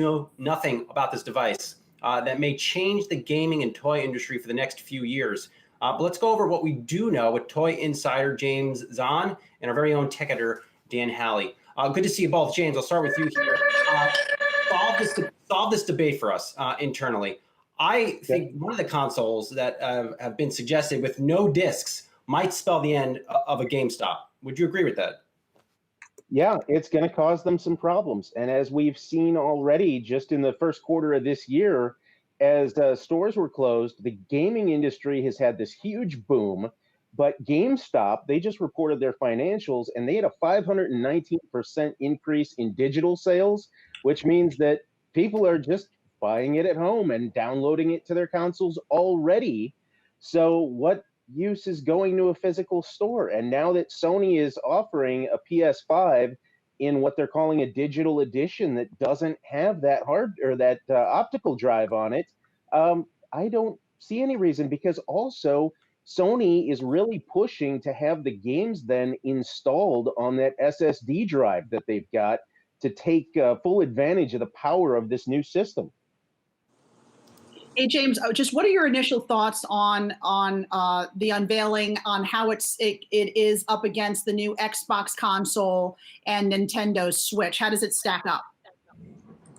know nothing about this device that may change the gaming and toy industry for the next few years. But let's go over what we do know with toy insider James Zahn and our very own tech editor, Dan Halley. Good to see you both. James, I'll start with you here. Solve this debate for us internally. I think one of the consoles that have been suggested with no discs might spell the end of a GameStop. Would you agree with that? Yeah, it's going to cause them some problems. And as we've seen already just in the first quarter of this year, as stores were closed, the gaming industry has had this huge boom. But GameStop, they just reported their financials, and they had a 519% increase in digital sales, which means that people are just buying it at home and downloading it to their consoles already. So what use is going to a physical store? And now that Sony is offering a PS5 in what they're calling a digital edition that doesn't have that optical drive on it, I don't see any reason, because also Sony is really pushing to have the games then installed on that SSD drive that they've got to take full advantage of the power of this new system. Hey, James, just what are your initial thoughts on the unveiling, on how it is up against the new Xbox console and Nintendo Switch? How does it stack up?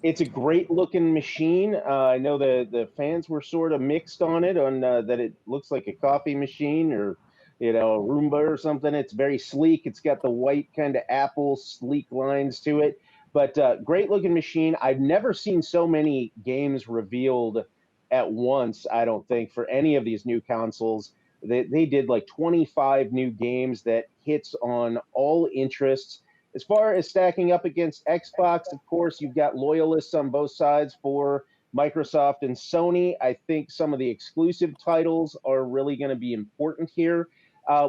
It's a great looking machine. I know the fans were sort of mixed on it, on that it looks like a coffee machine or a Roomba or something. It's very sleek. It's got the white kind of Apple sleek lines to it, but great looking machine. I've never seen so many games revealed at once, I don't think, for any of these new consoles. They did like 25 new games that hits on all interests. As far as stacking up against Xbox, of course, you've got loyalists on both sides for Microsoft and Sony. I think some of the exclusive titles are really going to be important here.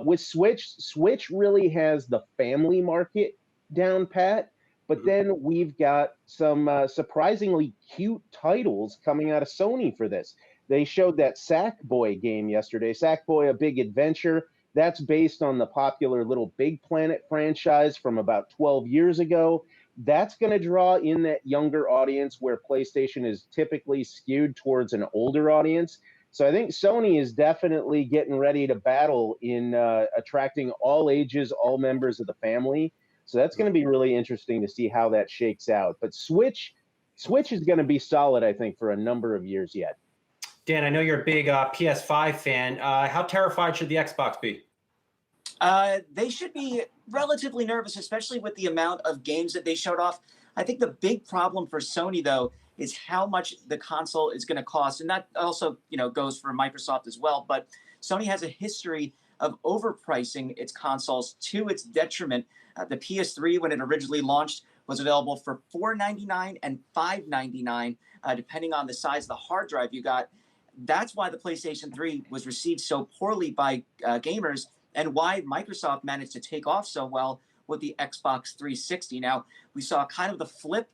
With Switch really has the family market down pat. But then we've got some surprisingly cute titles coming out of Sony for this. They showed that Sackboy game yesterday. Sackboy: A Big Adventure. That's based on the popular Little Big Planet franchise from about 12 years ago. That's going to draw in that younger audience, where PlayStation is typically skewed towards an older audience. So I think Sony is definitely getting ready to battle in attracting all ages, all members of the family. So that's going to be really interesting to see how that shakes out. But Switch is going to be solid, I think, for a number of years yet. Dan, I know you're a big PS5 fan. How terrified should the Xbox be? They should be relatively nervous, especially with the amount of games that they showed off. I think the big problem for Sony, though, is how much the console is going to cost. And that also, goes for Microsoft as well. But Sony has a history of overpricing its consoles to its detriment. The PS3, when it originally launched, was available for $499 and $599, depending on the size of the hard drive you got. That's why the PlayStation 3 was received so poorly by gamers, and why Microsoft managed to take off so well with the Xbox 360. Now, we saw kind of the flip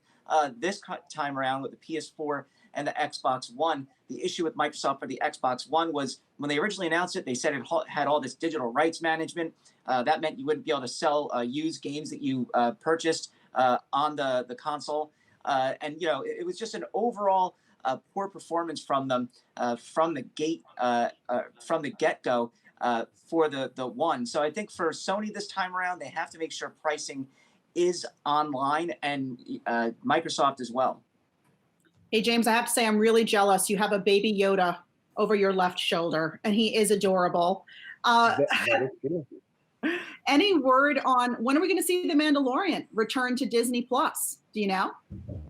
this time around with the PS4 and the Xbox One. The issue with Microsoft for the Xbox One was when they originally announced it, they said it had all this digital rights management. That meant you wouldn't be able to sell used games that you purchased on the console. And, it was just an overall poor performance from them from the get-go for the One. So I think for Sony this time around, they have to make sure pricing is online, and Microsoft as well. Hey, James, I have to say I'm really jealous. You have a baby Yoda over your left shoulder, and he is adorable. That is true. Any word on when are we going to see The Mandalorian return to Disney Plus? Do you know?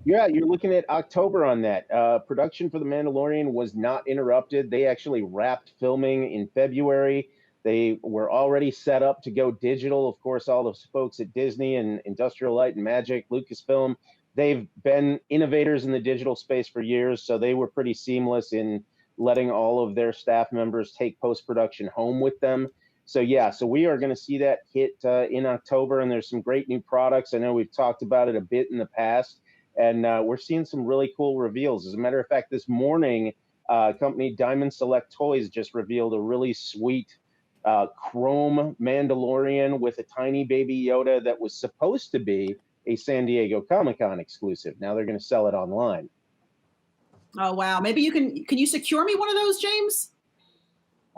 Yeah, you're looking at October on that. Production for The Mandalorian was not interrupted. They actually wrapped filming in February. They were already set up to go digital. Of course, all those folks at Disney and Industrial Light and Magic, Lucasfilm, they've been innovators in the digital space for years, so they were pretty seamless in letting all of their staff members take post-production home with them. So we are going to see that hit in October, and there's some great new products. I know we've talked about it a bit in the past, and we're seeing some really cool reveals. As a matter of fact, this morning, company Diamond Select Toys just revealed a really sweet chrome Mandalorian with a tiny baby Yoda that was supposed to be a San Diego Comic-Con exclusive. Now they're going to sell it online. Oh, wow. Maybe can you secure me one of those, James?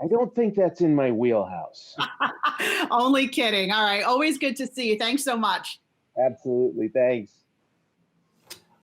I don't think that's in my wheelhouse. Only kidding. All right. Always good to see you. Thanks so much. Absolutely. Thanks.